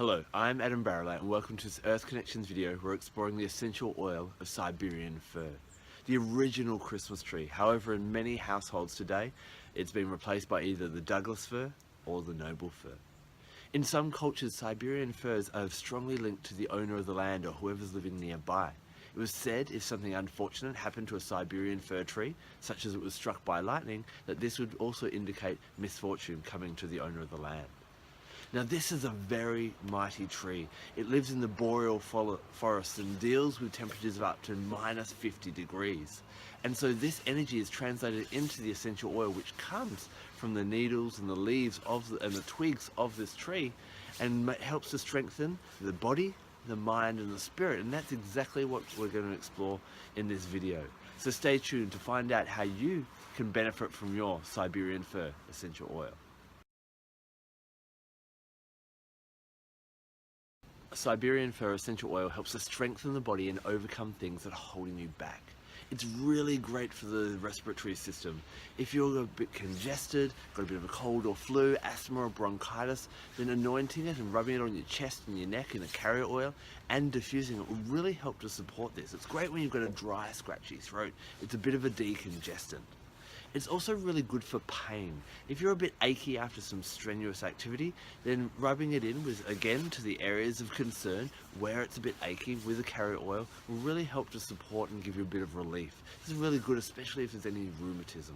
Hello, I'm Adam Barralet and welcome to this Earth Connections video where we're exploring the essential oil of Siberian fir. The original Christmas tree. However, in many households today, it's been replaced by either the Douglas fir or the noble fir. In some cultures, Siberian firs are strongly linked to the owner of the land or whoever's living nearby. It was said if something unfortunate happened to a Siberian fir tree, such as it was struck by lightning, that this would also indicate misfortune coming to the owner of the land. Now this is a very mighty tree. It lives in the boreal forest and deals with temperatures of up to minus 50 degrees. And so this energy is translated into the essential oil which comes from the needles and the leaves and the twigs of this tree, and helps to strengthen the body, the mind and the spirit. And that's exactly what we're going to explore in this video. So stay tuned to find out how you can benefit from your Siberian fir essential oil. Siberian fir essential oil helps to strengthen the body and overcome things that are holding you back. It's really great for the respiratory system. If you're a bit congested, got a bit of a cold or flu, asthma or bronchitis, then anointing it and rubbing it on your chest and your neck in a carrier oil and diffusing it will really help to support this. It's great when you've got a dry, scratchy throat. It's a bit of a decongestant. It's also really good for pain. If you're a bit achy after some strenuous activity, then rubbing it in again to the areas of concern where it's a bit achy with a carrier oil will really help to support and give you a bit of relief. This is really good, especially if there's any rheumatism.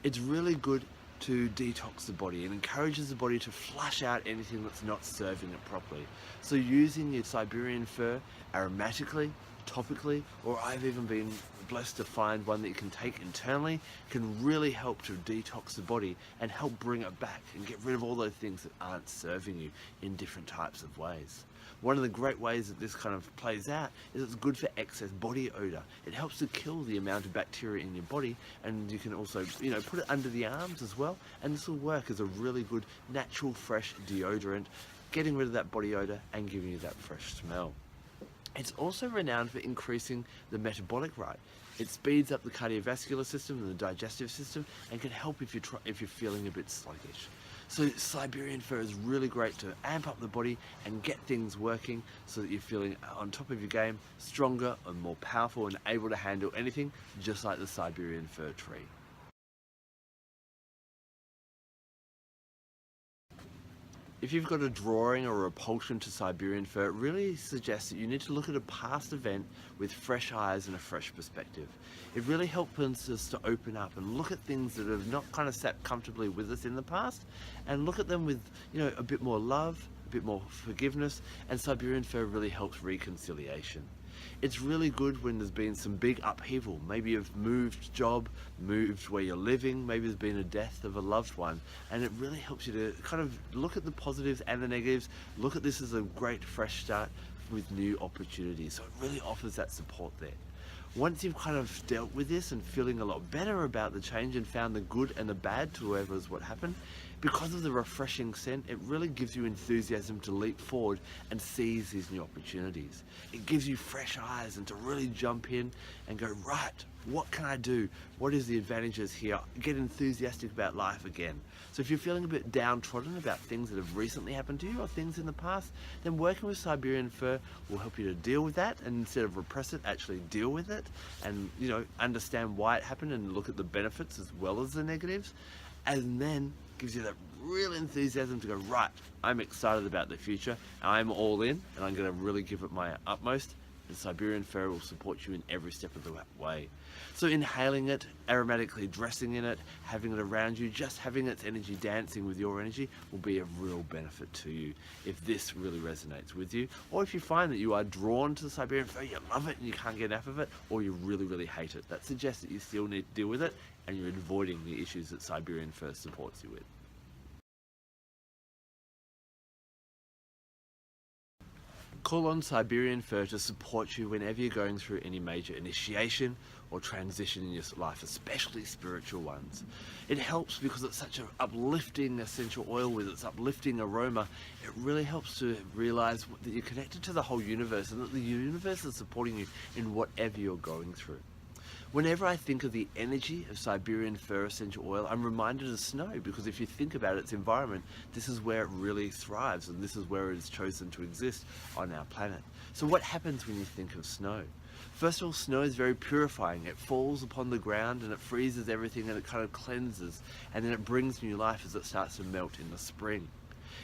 It's really good to detox the body and encourages the body to flush out anything that's not serving it properly. So using your Siberian fir aromatically, topically, or I've even been blessed to find one that you can take internally, can really help to detox the body and help bring it back and get rid of all those things that aren't serving you in different types of ways. One of the great ways that this kind of plays out is it's good for excess body odor. It helps to kill the amount of bacteria in your body, and you can also, put it under the arms as well, and this will work as a really good natural fresh deodorant, getting rid of that body odor and giving you that fresh smell. It's also renowned for increasing the metabolic rate. It speeds up the cardiovascular system and the digestive system and can help if you're feeling a bit sluggish. So Siberian fir is really great to amp up the body and get things working so that you're feeling on top of your game, stronger and more powerful and able to handle anything, just like the Siberian fir tree. If you've got a drawing or a repulsion to Siberian fir, it really suggests that you need to look at a past event with fresh eyes and a fresh perspective. It really helps us to open up and look at things that have not kind of sat comfortably with us in the past, and look at them with, a bit more love, a bit more forgiveness, and Siberian fir really helps reconciliation. It's really good when there's been some big upheaval. Maybe you've moved job, moved where you're living, maybe there's been a death of a loved one, and it really helps you to kind of look at the positives and the negatives, look at this as a great fresh start with new opportunities. So it really offers that support there. Once you've kind of dealt with this and feeling a lot better about the change and found the good and the bad to whoever's what happened, because of the refreshing scent, it really gives you enthusiasm to leap forward and seize these new opportunities. It gives you fresh eyes and to really jump in and go, right, what can I do? What is the advantages here? Get enthusiastic about life again. So if you're feeling a bit downtrodden about things that have recently happened to you or things in the past, then working with Siberian fir will help you to deal with that, and instead of repress it, actually deal with it and, understand why it happened and look at the benefits as well as the negatives, and then gives you that real enthusiasm to go, right, I'm excited about the future, I'm all in, and I'm going to really give it my utmost, and Siberian fir will support you in every step of the way. So inhaling it, aromatically dressing in it, having it around you, just having its energy dancing with your energy will be a real benefit to you if this really resonates with you. Or if you find that you are drawn to the Siberian fir, you love it and you can't get enough of it, or you really, really hate it. That suggests that you still need to deal with it and you're avoiding the issues that Siberian fir supports you with. Call on Siberian fir to support you whenever you're going through any major initiation or transition in your life, especially spiritual ones. It helps because it's such an uplifting essential oil with its uplifting aroma. It really helps to realize that you're connected to the whole universe and that the universe is supporting you in whatever you're going through. Whenever I think of the energy of Siberian fir essential oil, I'm reminded of snow, because if you think about its environment, this is where it really thrives, and this is where it is chosen to exist on our planet. So what happens when you think of snow? First of all, snow is very purifying. It falls upon the ground and it freezes everything and it kind of cleanses, and then it brings new life as it starts to melt in the spring.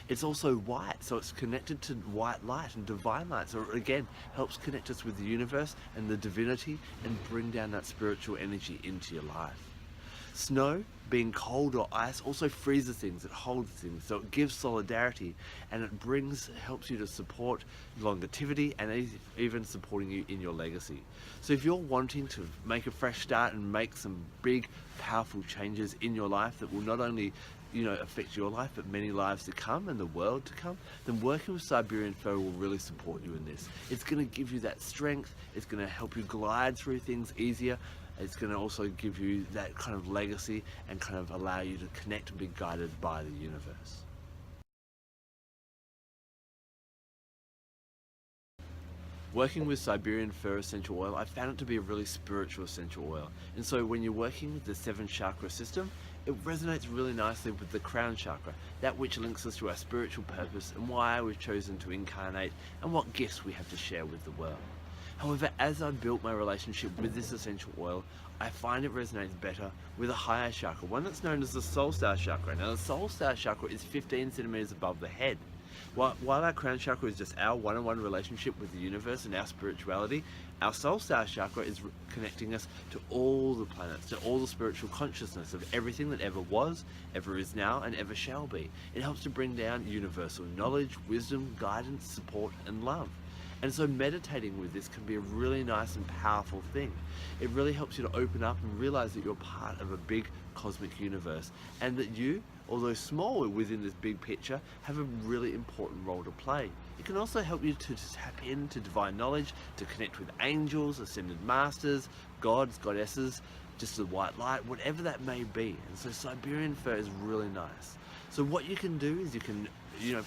It's also white, so it's connected to white light and divine light. So it again helps connect us with the universe and the divinity and bring down that spiritual energy into your life. Snow, being cold or ice, also freezes things, it holds things, so it gives solidarity, and it helps you to support longevity and even supporting you in your legacy. So if you're wanting to make a fresh start and make some big, powerful changes in your life that will not only affect your life, but many lives to come and the world to come, then working with Siberian Fir will really support you in this. It's going to give you that strength, it's going to help you glide through things easier, it's going to also give you that kind of legacy and kind of allow you to connect and be guided by the universe. Working with Siberian Fir essential oil, I found it to be a really spiritual essential oil. And so when you're working with the 7 chakra system, it resonates really nicely with the crown chakra, that which links us to our spiritual purpose and why we've chosen to incarnate and what gifts we have to share with the world. However, as I built my relationship with this essential oil, I find it resonates better with a higher chakra, one that's known as the soul star chakra. Now the soul star chakra is 15 centimeters above the head. While our crown chakra is just our one-on-one relationship with the universe and our spirituality, our soul star chakra is connecting us to all the planets, to all the spiritual consciousness of everything that ever was, ever is now, and ever shall be. It helps to bring down universal knowledge, wisdom, guidance, support, and love. And so meditating with this can be a really nice and powerful thing. It really helps you to open up and realize that you're part of a big cosmic universe, and that you, although small within this big picture, have a really important role to play. It can also help you to tap into divine knowledge, to connect with angels, ascended masters, gods, goddesses, just the white light, whatever that may be. And so Siberian Fir is really nice. So what you can do is you can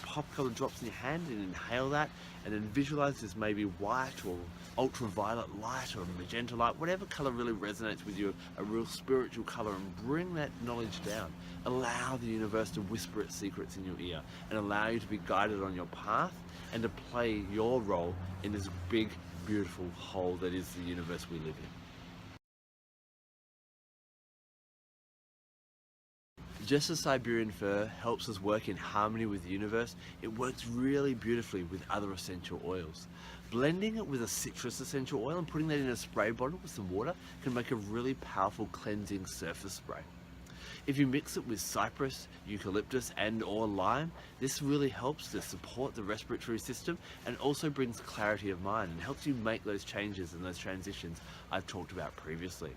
pop a couple of drops in your hand and inhale that, and then visualize this maybe white or ultraviolet light or magenta light, whatever color really resonates with you, a real spiritual color, and bring that knowledge down. Allow the universe to whisper its secrets in your ear and allow you to be guided on your path and to play your role in this big, beautiful whole that is the universe we live in. Just as Siberian Fir helps us work in harmony with the universe, it works really beautifully with other essential oils. Blending it with a citrus essential oil and putting that in a spray bottle with some water can make a really powerful cleansing surface spray. If you mix it with cypress, eucalyptus and/or lime, this really helps to support the respiratory system and also brings clarity of mind and helps you make those changes and those transitions I've talked about previously.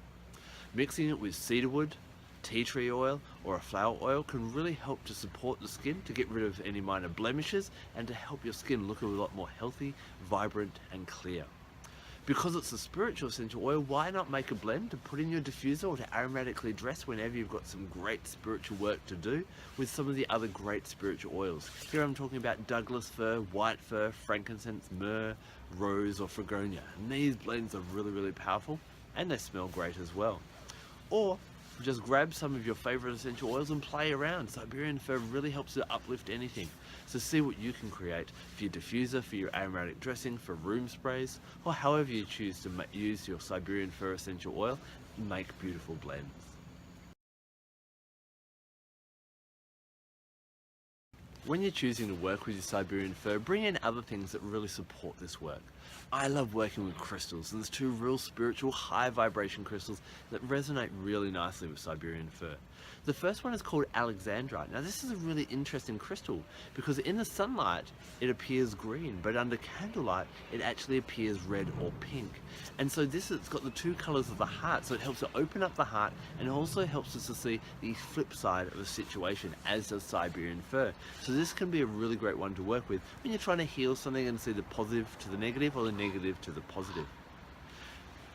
Mixing it with cedarwood, tea tree oil or a flower oil can really help to support the skin, to get rid of any minor blemishes and to help your skin look a lot more healthy, vibrant and clear. Because it's a spiritual essential oil, why not make a blend to put in your diffuser or to aromatically dress whenever you've got some great spiritual work to do with some of the other great spiritual oils. Here I'm talking about Douglas fir, white fir, frankincense, myrrh, rose or fregonia. And these blends are really, really powerful and they smell great as well. Or just grab some of your favorite essential oils and play around. Siberian Fir really helps to uplift anything. So see what you can create for your diffuser, for your aromatic dressing, for room sprays, or however you choose to use your Siberian Fir essential oil and make beautiful blends. When you're choosing to work with your Siberian Fir, bring in other things that really support this work. I love working with crystals, and there's 2 real spiritual high vibration crystals that resonate really nicely with Siberian Fir. The first one is called Alexandrite. Now this is a really interesting crystal because in the sunlight it appears green, but under candlelight it actually appears red or pink. And so it's got the 2 colors of the heart, so it helps to open up the heart and also helps us to see the flip side of a situation, as does Siberian Fir. So this can be a really great one to work with when you're trying to heal something and see the positive to the negative or the negative to the positive.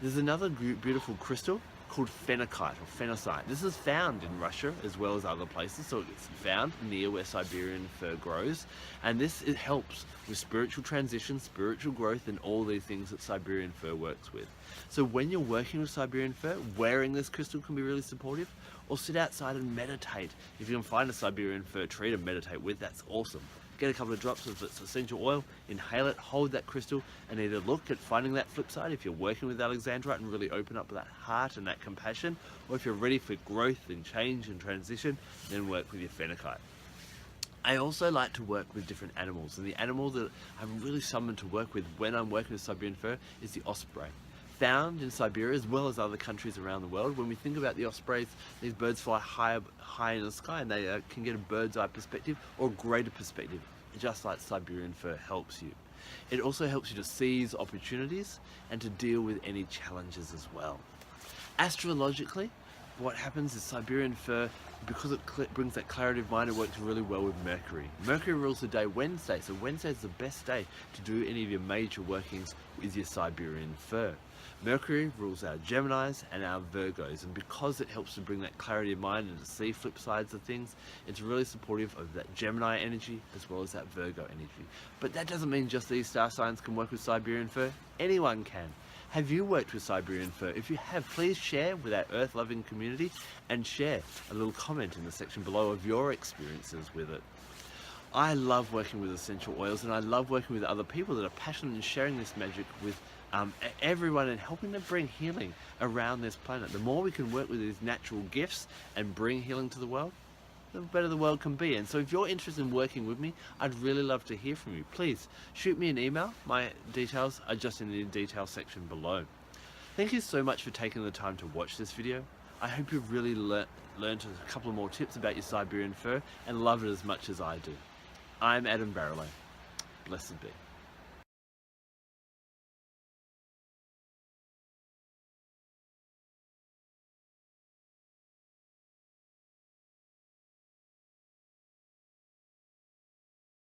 There's another beautiful crystal called phenakite or phenacite. This is found in Russia as well as other places, so it's found near where Siberian fir grows, and it helps with spiritual transition, spiritual growth, and all these things that Siberian fir works with. So when you're working with Siberian fir, wearing this crystal can be really supportive, or sit outside and meditate. If you can find a Siberian fir tree to meditate with, that's awesome. Get a couple of drops of its essential oil, inhale it, hold that crystal, and either look at finding that flip side if you're working with Alexandrite and really open up that heart and that compassion, or if you're ready for growth and change and transition, then work with your phenakite. I also like to work with different animals, and the animal that I'm really summoned to work with when I'm working with Siberian fir is the osprey. Found in Siberia as well as other countries around the world. When we think about the ospreys, these birds fly high in the sky, and they can get a bird's eye perspective or a greater perspective, just like Siberian fir helps you. It also helps you to seize opportunities and to deal with any challenges as well. Astrologically, what happens is Siberian fir, because it brings that clarity of mind, it works really well with Mercury. Mercury rules the day Wednesday, so Wednesday is the best day to do any of your major workings with your Siberian fir. Mercury rules our Geminis and our Virgos, and because it helps to bring that clarity of mind and to see flip sides of things, it's really supportive of that Gemini energy as well as that Virgo energy. But that doesn't mean just these star signs can work with Siberian fir. Anyone can. Have you worked with Siberian fir? If you have, please share with our earth-loving community and share a little comment in the section below of your experiences with it. I love working with essential oils, and I love working with other people that are passionate in sharing this magic with everyone and helping them bring healing around this planet. The more we can work with these natural gifts and bring healing to the world, the better the world can be. And so if you're interested in working with me, I'd really love to hear from you. Please shoot me an email. My details are just in the details section below. Thank you so much for taking the time to watch this video. I hope you've really learned a couple of more tips about your Siberian fir and love it as much as I do. I'm Barralet. Blessed be.